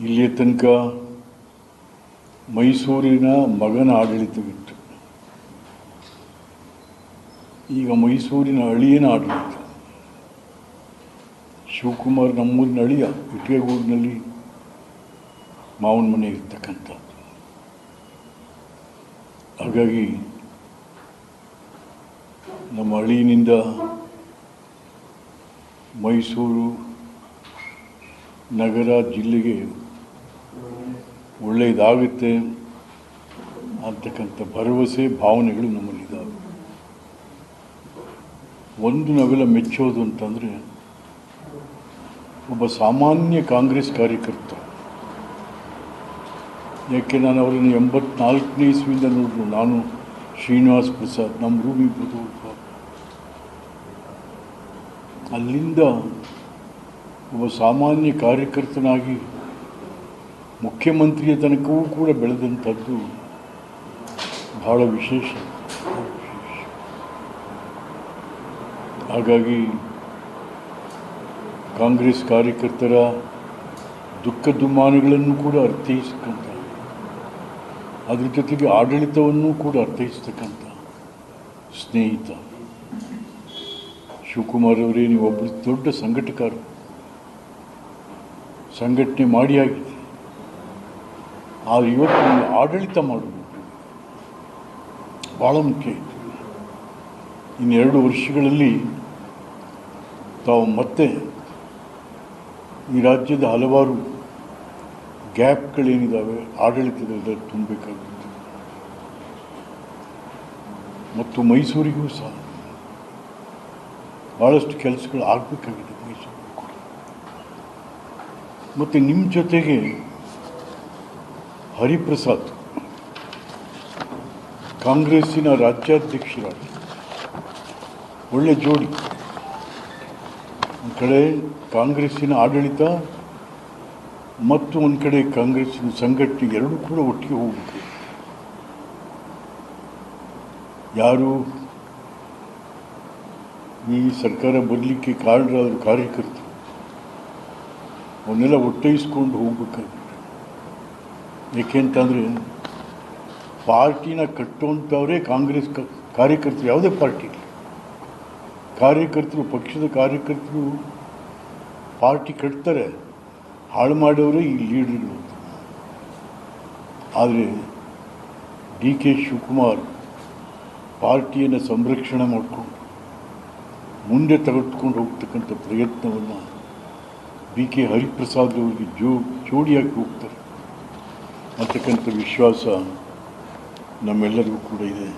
ಇಲ್ಲಿಯ ತನಕ ಮೈಸೂರಿನ ಮಗನ ಆಡಳಿತವಿತ್ತು. ಈಗ ಮೈಸೂರಿನ ಅಳಿಯನ ಆಡಳಿತ. ಶಿವಕುಮಾರ್ ನಮ್ಮೂರಿನ ಅಳಿಯ, ಇಟ್ಟಿಗೆಗೂಡಿನಲ್ಲಿ ಮಾವನ ಮನೆ ಇರ್ತಕ್ಕಂಥ. ಹಾಗಾಗಿ ನಮ್ಮ ಅಳಿಯನಿಂದ ಮೈಸೂರು ನಗರ ಜಿಲ್ಲೆಗೆ ಒಳ್ಳೆಯದಾಗುತ್ತೆ ಅಂತಕ್ಕಂಥ ಭರವಸೆ ಭಾವನೆಗಳು ನಮ್ಮಲ್ಲಿದ್ದಾವೆ. ಒಂದು ನಾವೆಲ್ಲ ಮೆಚ್ಚೋದು ಅಂತಂದರೆ, ಒಬ್ಬ ಸಾಮಾನ್ಯ ಕಾಂಗ್ರೆಸ್ ಕಾರ್ಯಕರ್ತ, ಯಾಕೆ ನಾನು ಅವರನ್ನು 84ನೇ ಇಸ್ವಿಯಿಂದ ನೋಡಿದ್ರು. ನಾನು, ಶ್ರೀನಿವಾಸ್ ಪ್ರಸಾದ್, ನಮ್ಮ ರೂಮಿ ಬದುಕು, ಅಲ್ಲಿಂದ ಒಬ್ಬ ಸಾಮಾನ್ಯ ಕಾರ್ಯಕರ್ತನಾಗಿ ಮುಖ್ಯಮಂತ್ರಿಯ ತನಕವೂ ಕೂಡ ಬೆಳೆದಂಥದ್ದು ಬಹಳ ವಿಶೇಷ. ಹಾಗಾಗಿ ಕಾಂಗ್ರೆಸ್ ಕಾರ್ಯಕರ್ತರ ದುಃಖ ದುಮ್ಮಾನಗಳನ್ನು ಕೂಡ ಅರ್ಥೈಸ್ತಕ್ಕಂಥ, ಅದ್ರ ಜೊತೆಗೆ ಆಡಳಿತವನ್ನು ಕೂಡ ಅರ್ಥೈಸ್ತಕ್ಕಂಥ ಸ್ನೇಹಿತ ಶಿವಕುಮಾರ್ ಅವರೇ. ನೀವೊಬ್ಬರು ದೊಡ್ಡ ಸಂಘಟಕರು, ಸಂಘಟನೆ ಮಾಡಿ ಆಗಿದೆ. ಆದರೆ ಇವತ್ತು ಆಡಳಿತ ಮಾಡೋದು ಭಾಳ ಮುಖ್ಯ ಇತ್ತು. ಇನ್ನು 2 ವರ್ಷಗಳಲ್ಲಿ ತಾವು ಮತ್ತೆ ಈ ರಾಜ್ಯದ ಹಲವಾರು ಗ್ಯಾಪ್ಗಳೇನಿದ್ದಾವೆ ಆಡಳಿತದಲ್ಲಿ ತುಂಬಬೇಕಾಗುತ್ತೆ. ಮತ್ತು ಮೈಸೂರಿಗೂ ಸಹ ಭಾಳಷ್ಟು ಕೆಲಸಗಳು ಆಗಬೇಕಾಗಿದೆ ಮೈಸೂರಿಗೂ ಕೂಡ. ಮತ್ತು ನಿಮ್ಮ ಜೊತೆಗೆ ಹರಿಪ್ರಸಾದ್ ಕಾಂಗ್ರೆಸ್ಸಿನ ರಾಜ್ಯಾಧ್ಯಕ್ಷರಾಗಿ ಒಳ್ಳೆ ಜೋಡಿ. ಒಂದು ಕಡೆ ಕಾಂಗ್ರೆಸ್ಸಿನ ಆಡಳಿತ ಮತ್ತು ಒಂದು ಕಡೆ ಕಾಂಗ್ರೆಸ್ಸಿನ ಸಂಘಟನೆ ಎರಡೂ ಕೂಡ ಒಟ್ಟಿಗೆ ಹೋಗಬೇಕು. ಯಾರು ಈ ಸರ್ಕಾರ ಬರಲಿಕ್ಕೆ ಕಾರಣರಾದ ಕಾರ್ಯಕರ್ತರು ಅವನ್ನೆಲ್ಲ ಒಟ್ಟೈಸ್ಕೊಂಡು ಹೋಗ್ಬೇಕಾಗುತ್ತೆ. ಏಕೆಂತಂದರೆ ಪಾರ್ಟಿನ ಕಟ್ಟುವಂಥವರೇ ಕಾಂಗ್ರೆಸ್ ಕಾರ್ಯಕರ್ತರು. ಯಾವುದೇ ಪಾರ್ಟಿ ಕಾರ್ಯಕರ್ತರು, ಪಕ್ಷದ ಕಾರ್ಯಕರ್ತರು ಪಾರ್ಟಿ ಕಟ್ತಾರೆ, ಹಾಳು ಮಾಡೋರೇ ಈ ಲೀಡರ್ಗಳು. ಆದರೆ ಡಿ.ಕೆ. ಶಿವಕುಮಾರ್ ಪಾರ್ಟಿಯನ್ನು ಸಂರಕ್ಷಣೆ ಮಾಡಿಕೊಂಡು ಮುಂದೆ ತೆಗೆದುಕೊಂಡು ಹೋಗ್ತಕ್ಕಂಥ ಪ್ರಯತ್ನವನ್ನು ಬಿ.ಕೆ. ಹರಿಪ್ರಸಾದ್ ಅವರಿಗೆ ಜೋಡಿಯಾಗಿ ಹೋಗ್ತಾರೆ ಅಂತಕ್ಕಂಥ ವಿಶ್ವಾಸ ನಮ್ಮೆಲ್ಲರಿಗೂ ಕೂಡ ಇದೆ.